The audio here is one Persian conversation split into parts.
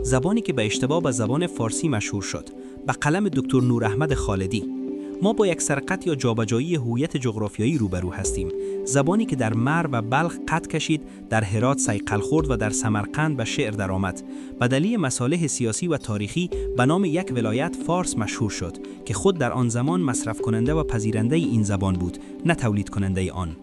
زبانی که به اشتباه به زبان فارسی مشهور شد، به قلم دکتر نوراحمد خالدی. ما با یک سرقت یا جابجایی هویت جغرافیایی روبرو هستیم. زبانی که در مرو و بلخ قد کشید، در هرات صیقل خورد و در سمرقند به شعر درآمد. به دلیل مصالح سیاسی و تاریخی به نام یک ولایت فارس مشهور شد که خود در آن زمان مصرف کننده و پذیرنده این زبان بود، نه تولید کننده آن.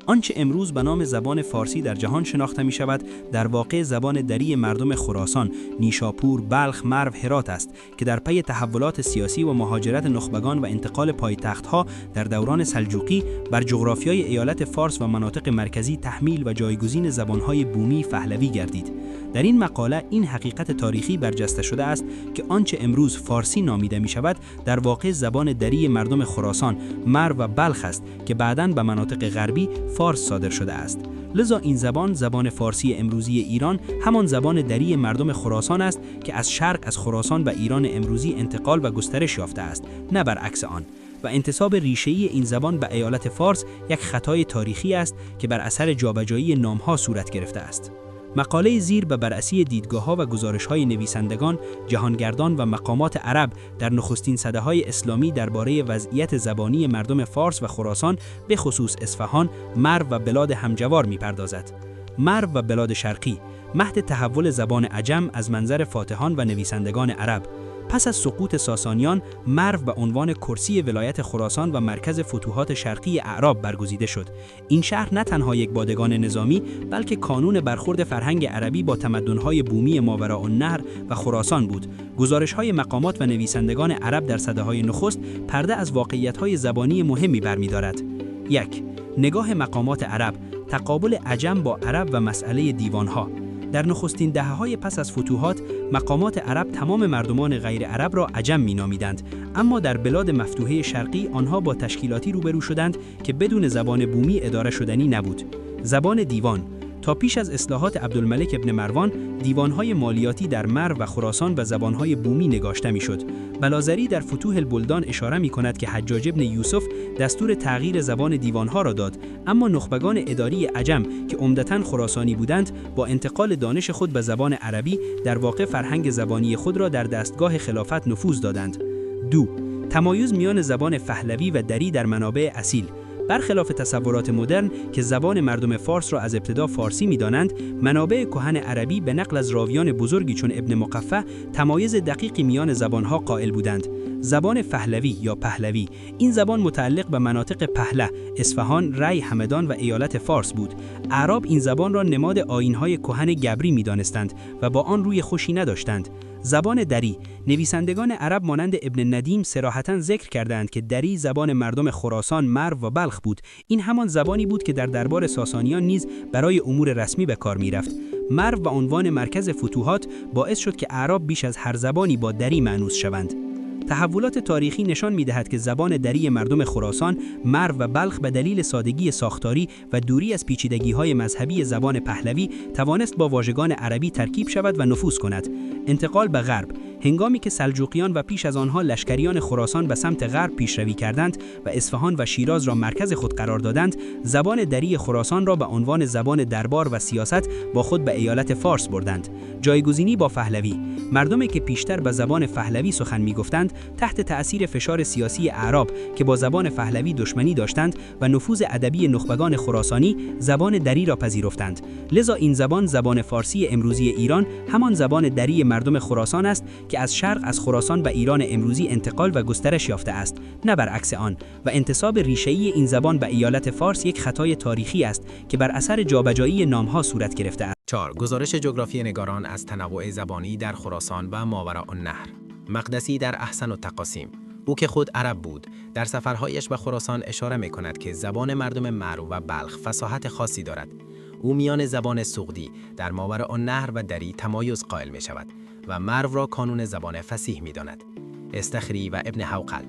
آنچه امروز به نام زبان فارسی در جهان شناخته می شود، در واقع زبان دری مردم خراسان، نیشاپور، بلخ، مرو، هرات است که در پی تحولات سیاسی و مهاجرت نخبگان و انتقال پایتخت‌ها در دوران سلجوقی بر جغرافیای ایالت فارس و مناطق مرکزی تحمیل و جایگزین زبان‌های بومی پهلوی گردید. در این مقاله این حقیقت تاریخی برجسته شده است که آنچه امروز فارسی نامیده می شود در واقع زبان دری مردم خراسان، مرو و بلخ است که بعداً به مناطق غربی فارس صادر شده است. لذا این زبان فارسی امروزی ایران همان زبان دری مردم خراسان است که از شرق از خراسان به ایران امروزی انتقال و گسترش یافته است، نه برعکس آن. و انتساب ریشه‌ای این زبان به ایالت فارس یک خطای تاریخی است که بر اثر جابجایی نام‌ها صورت گرفته است. مقاله زیر به بررسی دیدگاه‌ها و گزارش‌های نویسندگان، جهانگردان و مقامات عرب در نخستین سده‌های اسلامی درباره وضعیت زبانی مردم فارس و خراسان به خصوص اصفهان، مرو و بلاد همجوار می‌پردازد. مرو و بلاد شرقی، مهد تحول زبان عجم از منظر فاتحان و نویسندگان عرب. پس از سقوط ساسانیان، مرو به عنوان کرسی ولایت خراسان و مرکز فتوحات شرقی اعراب برگزیده شد. این شهر نه تنها یک پادگان نظامی، بلکه کانون برخورد فرهنگ عربی با تمدن‌های بومی ماوراءالنهر و خراسان بود. گزارش‌های مقامات و نویسندگان عرب در سده‌های نخست پرده از واقعیت‌های زبانی مهمی برمی‌دارد. 1. نگاه مقامات عرب، تقابل عجم با عرب و مسئله دیوان‌ها. در نخستین دهه‌های پس از فتوحات، مقامات عرب تمام مردمان غیر عرب را عجم می‌نامیدند، اما در بلاد مفتوحه شرقی آنها با تشکیلاتی روبرو شدند که بدون زبان بومی اداره شدنی نبود. زبان دیوان. تا پیش از اصلاحات عبدالملک ابن مروان، دیوان‌های مالیاتی در مرو و خراسان و زبان‌های بومی نگاشته می‌شد. بلازری در فتوح البلدان اشاره می‌کند که حجاج ابن یوسف دستور تغییر زبان دیوان‌ها را داد، اما نخبگان اداری عجم که عمدتاً خراسانی بودند، با انتقال دانش خود به زبان عربی در واقع فرهنگ زبانی خود را در دستگاه خلافت نفوذ دادند. 2. تمایز میان زبان پهلوی و دری در منابع اصیل. برخلاف تصورات مدرن که زبان مردم فارس را از ابتدا فارسی می‌دانند، منابع کهن عربی به نقل از راویان بزرگی چون ابن مقفع تمایز دقیقی میان زبانها قائل بودند. زبان پهلوی یا پهلوی، این زبان متعلق به مناطق پهله، اصفهان، ری، همدان و ایالت فارس بود. اعراب این زبان را نماد آیین‌های کهن گبری می‌دانستند و با آن روی خوشی نداشتند. زبان دری، نویسندگان عرب مانند ابن ندیم صراحتاً ذکر کردند که دری زبان مردم خراسان، مرو و بلخ بود. این همان زبانی بود که در دربار ساسانیان نیز برای امور رسمی به کار می‌رفت. مرو به عنوان مرکز فتوحات باعث شد که اعراب بیش از هر زبانی با دری مانوس شوند. تحولات تاریخی نشان می‌دهد که زبان دری مردم خراسان، مرو و بلخ به دلیل سادگی ساختاری و دوری از پیچیدگی‌های مذهبی زبان پهلوی توانست با واژگان عربی ترکیب شود و نفوذ کند. انتقال به غرب. هنگامی که سلجوقیان و پیش از آنها لشکریان خراسان به سمت غرب پیشروی کردند و اصفهان و شیراز را مرکز خود قرار دادند، زبان دری خراسان را به عنوان زبان دربار و سیاست با خود به ایالت فارس بردند. جایگزینی با پهلوی. مردمی که پیشتر به زبان پهلوی سخن می‌گفتند، تحت تأثیر فشار سیاسی اعراب که با زبان پهلوی دشمنی داشتند و نفوذ ادبی نخبگان خراسانی، زبان دری را پذیرفتند. لذا این زبان فارسی امروزی ایران همان زبان دری مردم خراسان است که از شرق از خراسان به ایران امروزی انتقال و گسترش یافته است، نه برعکس آن. و انتساب ریشه‌ای این زبان به ایالت فارس یک خطای تاریخی است که بر اثر جابجایی نام‌ها صورت گرفته است. 4. گزارش جغرافی نگاران از تنوع زبانی در خراسان و ماوراءالنهر. مقدسی در احسن التقاسیم، او که خود عرب بود، در سفرهایش به خراسان اشاره می‌کند که زبان مردم مرو و بلخ فصاحت خاصی دارد. او میان زبان سغدی در ماوراءالنهر و دری تمایز قائل می‌شود و مرو را کانون زبان فصیح می‌داند. استخری و ابن حوقل.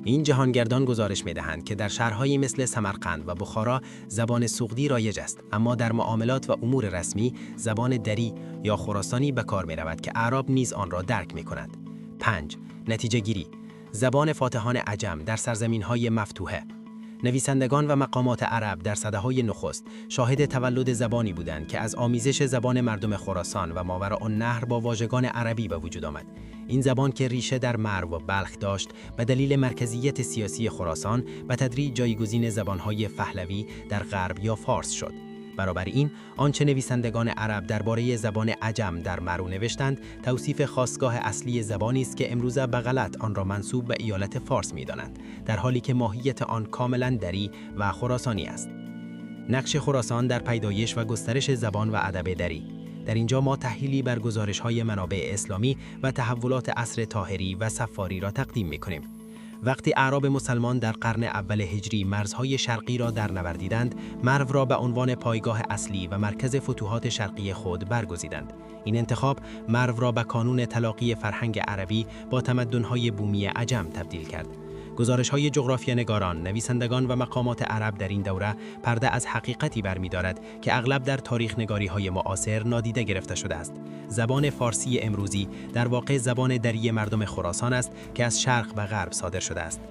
این جهانگردان گزارش می‌دهند که در شهرهایی مثل سمرقند و بخارا زبان سغدی رایج است، اما در معاملات و امور رسمی زبان دری یا خراسانی به کار می‌رود که اعراب نیز آن را درک می‌کنند. 5. نتیجه گیری. زبان فاتحان عجم در سرزمین‌های مفتوحه. نویسندگان و مقامات عرب در سده‌های نخست شاهد تولد زبانی بودند که از آمیزش زبان مردم خراسان و ماوراءالنهر با واژگان عربی به وجود آمد. این زبان که ریشه در مرو و بلخ داشت، به دلیل مرکزیت سیاسی خراسان به تدریج جایگزین زبان‌های پهلوی در غرب یا فارس شد. برابر این، آنچه نویسندگان عرب درباره زبان عجم در مرو نوشتند، توصیف خاستگاه اصلی زبانی است که امروزه به غلط آن را منسوب به ایالت فارس می‌دانند، در حالی که ماهیت آن کاملاً دری و خراسانی است. نقش خراسان در پیدایش و گسترش زبان و ادب دری. در اینجا ما تحلیلی بر گزارش‌های منابع اسلامی و تحولات عصر طاهری و صفاری را تقدیم می‌کنیم. وقتی اعراب مسلمان در قرن اول هجری مرزهای شرقی را درنوردیدند، مرو را به عنوان پایگاه اصلی و مرکز فتوحات شرقی خود برگزیدند. این انتخاب مرو را به کانون تلاقی فرهنگ عربی با تمدن‌های بومی عجم تبدیل کرد. گزارش‌های جغرافیانگاران، نویسندگان و مقامات عرب در این دوره پرده از حقیقتی برمی‌دارد که اغلب در تاریخ‌نگاری‌های معاصر نادیده گرفته شده است. زبان فارسی امروزی در واقع زبان دری مردم خراسان است که از شرق و غرب صادر شده است.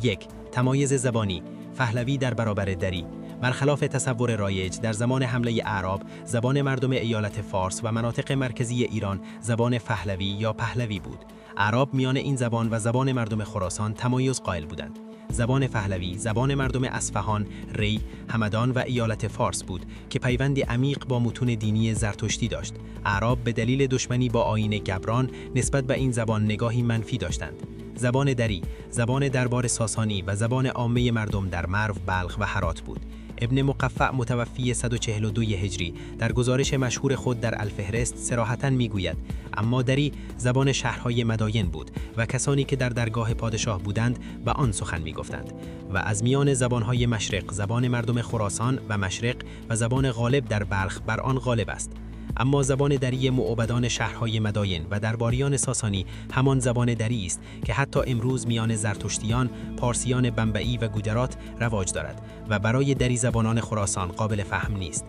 1. تمایز زبانی، پهلوی در برابر دری. برخلاف تصور رایج، در زمان حمله اعراب، زبان مردم ایالت فارس و مناطق مرکزی ایران زبان پهلوی یا پهلوی بود. اعراب میان این زبان و زبان مردم خراسان تمایز قائل بودند. زبان پهلوی زبان مردم اصفهان، ری، همدان و ایالت فارس بود که پیوندی عمیق با متون دینی زرتشتی داشت. اعراب به دلیل دشمنی با آیین گبران نسبت به این زبان نگاهی منفی داشتند. زبان دری، زبان دربار ساسانی و زبان عامه مردم در مرو، بلخ و هرات بود. ابن مقفع متوفی 142 هجری در گزارش مشهور خود در الفهرست صراحتاً میگوید: اما دری زبان شهرهای مداین بود و کسانی که در درگاه پادشاه بودند به آن سخن میگفتند و از میان زبانهای مشرق زبان مردم خراسان و مشرق و زبان غالب در بلخ بر آن غالب است. اما زبان دری موبدان شهرهای مداین و درباریان ساسانی همان زبان دری است که حتی امروز میان زرتشتیان، پارسیان بنبئی و گوجرات رواج دارد و برای دری زبانان خراسان قابل فهم نیست.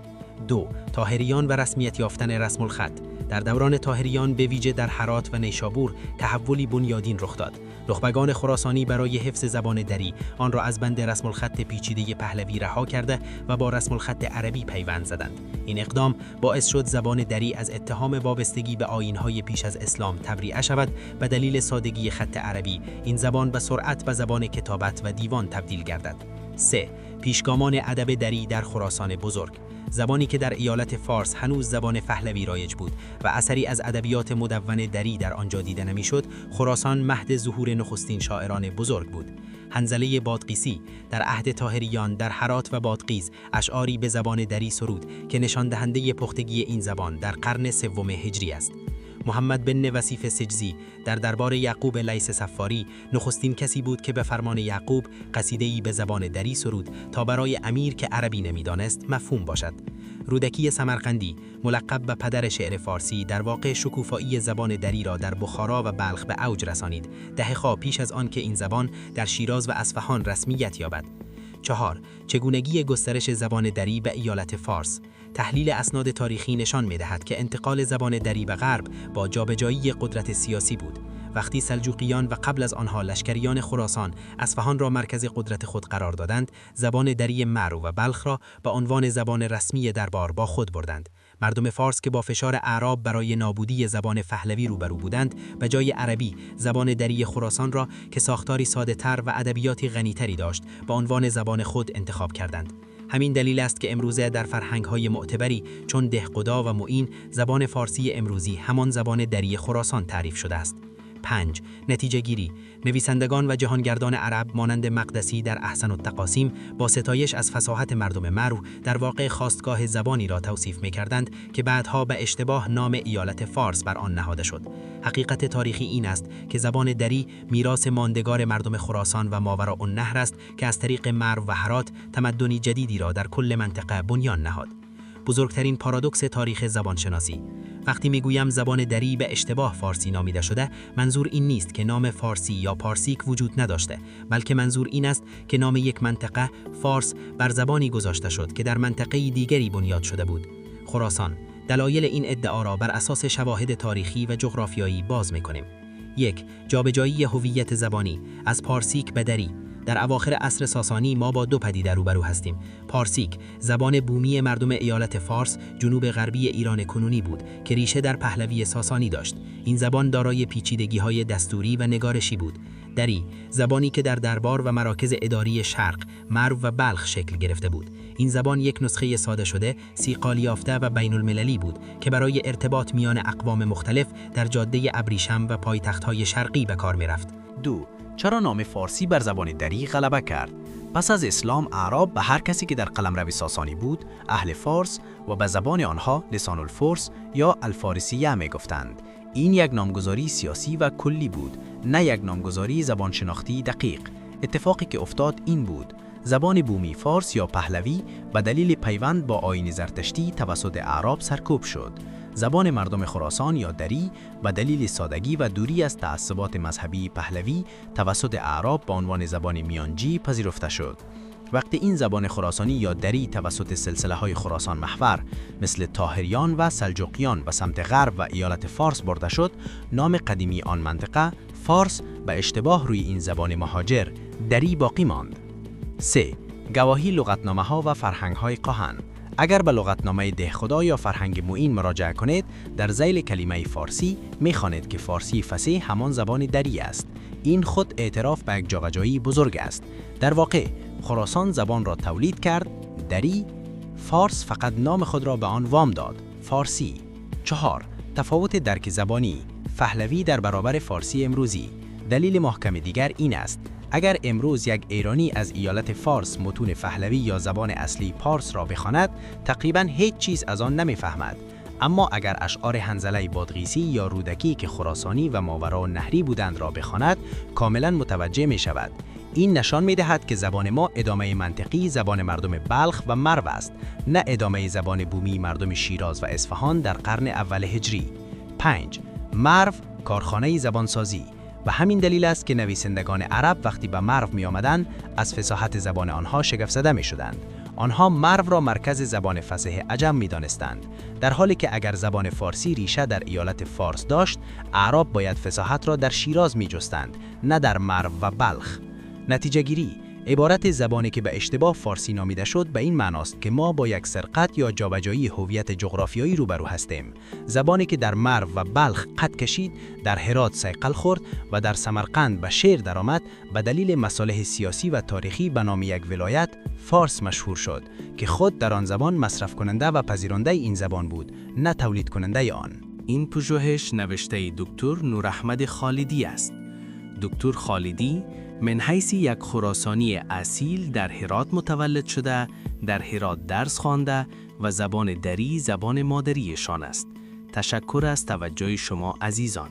2. طاهریان و رسمیت یافتن رسم الخط. در دوران طاهریان به ویژه در هرات و نیشابور تحولی بنیادین رخ داد. نخبگان خراسانی برای حفظ زبان دری آن را از بند رسم الخط پیچیده پهلوی رها کرده و با رسم الخط عربی پیوند زدند. این اقدام باعث شد زبان دری از اتهام وابستگی به آیین‌های پیش از اسلام تبریئه شود. به دلیل سادگی خط عربی این زبان به سرعت به زبان کتابت و دیوان تبدیل گردد. 3. پیشگامان ادب دری در خراسان بزرگ. زبانی که در ایالت فارس هنوز زبان پهلوی رایج بود و اثری از ادبیات مدون دری در آنجا دیده نمیشد، خراسان مهد ظهور نخستین شاعران بزرگ بود. حنظله بادغیسی در عهد طاهریان در هرات و بادغیس اشعاری به زبان دری سرود که نشان دهنده پختگی این زبان در قرن سوم هجری است. محمد بن وصیف سجزی در دربار یعقوب لیث صفاری نخستین کسی بود که به فرمان یعقوب قصیده‌ای به زبان دری سرود تا برای امیر که عربی نمیدانست مفهوم باشد. رودکی سمرقندی ملقب به پدر شعر فارسی در واقع شکوفایی زبان دری را در بخارا و بلخ به اوج رسانید، دهه‌ها پیش از آن که این زبان در شیراز و اصفهان رسمیت یابد. 4. چگونگی گسترش زبان دری به ایالت فارس. تحلیل اسناد تاریخی نشان می‌دهد که انتقال زبان دری به غرب با جابجایی قدرت سیاسی بود. وقتی سلجوقیان و قبل از آنها لشکریان خراسان اصفهان را مرکز قدرت خود قرار دادند، زبان دری مرو و بلخ را به عنوان زبان رسمی دربار با خود بردند. مردم فارس که با فشار اعراب برای نابودی زبان پهلوی روبرو بودند، به جای عربی زبان دری خراسان را که ساختاری ساده‌تر و ادبیاتی غنی‌تری داشت، به عنوان زبان خود انتخاب کردند. همین دلیل است که امروزه در فرهنگ‌های معتبری چون دهقدا و معین زبان فارسی امروزی همان زبان دری خراسان تعریف شده است. 5. نتیجه گیری. نویسندگان و جهانگردان عرب مانند مقدسی در احسن التقاسیم با ستایش از فصاحت مردم مرو در واقع خاستگاه زبانی را توصیف می‌کردند که بعدها به اشتباه نام ایالت فارس بر آن نهاده شد. حقیقت تاریخی این است که زبان دری میراث ماندگار مردم خراسان و ماوراءالنهر است که از طریق مرو و هرات تمدنی جدیدی را در کل منطقه بنیان نهاد. بزرگترین پارادوکس تاریخ زبانشناسی. وقتی میگویم زبان دری به اشتباه فارسی نامیده شده، منظور این نیست که نام فارسی یا پارسیک وجود نداشته، بلکه منظور این است که نام یک منطقه فارس بر زبانی گذاشته شد که در منطقه دیگری بنیاد شده بود. خراسان. دلایل این ادعا را بر اساس شواهد تاریخی و جغرافیایی باز می‌کنیم. 1. جابجایی هویت زبانی از پارسیک به دری. در اواخر عصر ساسانی ما با دو پدیده روبرو هستیم. پارسیک، زبان بومی مردم ایالت فارس جنوب غربی ایران کنونی بود که ریشه در پهلوی ساسانی داشت. این زبان دارای پیچیدگی‌های دستوری و نگارشی بود. دری، زبانی که در دربار و مراکز اداری شرق، مرو و بلخ شکل گرفته بود. این زبان یک نسخه ساده شده، صیقال یافته و بین المللی بود که برای ارتباط میان اقوام مختلف در جاده ابریشم و پایتخت‌های شرقی به کار می‌رفت. 2. چرا نام فارسی بر زبان دری غلبه کرد؟ پس از اسلام اعراب به هر کسی که در قلمرو ساسانی بود اهل فارس و به زبان آنها لسان الفرس یا الفارسیه می گفتند. این یک نامگذاری سیاسی و کلی بود، نه یک نامگذاری زبان شناختی دقیق. اتفاقی که افتاد این بود: زبان بومی فارس یا پهلوی به دلیل پیوند با آیین زرتشتی توسط اعراب سرکوب شد. زبان مردم خراسان یا دری به دلیل سادگی و دوری از تعصبات مذهبی پهلوی توسط اعراب به عنوان زبان میانجی پذیرفته شد. وقتی این زبان خراسانی یا دری توسط سلسله‌های خراسان محور مثل طاهریان و سلجوقیان به سمت غرب و ایالت فارس برده شد، نام قدیمی آن منطقه فارس به اشتباه روی این زبان مهاجر دری باقی ماند. 3. گواهی لغتنامه‌ها و فرهنگ‌های کهن. اگر به لغتنامه دهخدا یا فرهنگ معین مراجعه کنید، در ذیل کلمه فارسی می‌خوانید که فارسی فصیح همان زبان دری است. این خود اعتراف به یک جابجایی بزرگ است. در واقع خراسان زبان را تولید کرد، دری، فارس فقط نام خود را به آن وام داد، فارسی. 4. تفاوت درک زبانی پهلوی در برابر فارسی امروزی. دلیل محکم دیگر این است: اگر امروز یک ایرانی از ایالت فارس متون پهلوی یا زبان اصلی پارس را بخواند، تقریباً هیچ چیز از آن نمیفهمد. اما اگر اشعار حنظله بادغیسی یا رودکی که خراسانی و ماوراءالنهری بودند را بخواند، کاملاً متوجه می شود. این نشان می دهد که زبان ما ادامه منطقی زبان مردم بلخ و مرو است، نه ادامه زبان بومی مردم شیراز و اصفهان در قرن اول هجری. 5. مرو کارخانه زبانسازی. و همین دلیل است که نویسندگان عرب وقتی به مرو می آمدند از فصاحت زبان آنها شگفت زده می شدند. آنها مرو را مرکز زبان فصیح عجم می دانستند، در حالی که اگر زبان فارسی ریشه در ایالت فارس داشت، اعراب باید فصاحت را در شیراز می جستند، نه در مرو و بلخ. نتیجه گیری: عبارت زبانی که به اشتباه فارسی نامیده شد به این معناست که ما با یک سرقت یا جابجایی هویت جغرافیایی روبرو هستیم. زبانی که در مرو و بلخ قد کشید، در هرات صیقل خورد و در سمرقند به شیر درآمد، به دلیل مصالح سیاسی و تاریخی به نام یک ولایت فارس مشهور شد که خود در آن زبان مصرف کننده و پذیرنده این زبان بود، نه تولید کننده آن. این پژوهش نوشته دکتر نوراحمد خالدی است. دکتر خالدی من حیث یک خراسانی اصیل در هرات متولد شده، در هرات درس خوانده و زبان دری زبان مادریشان است. تشکر از توجه شما عزیزان.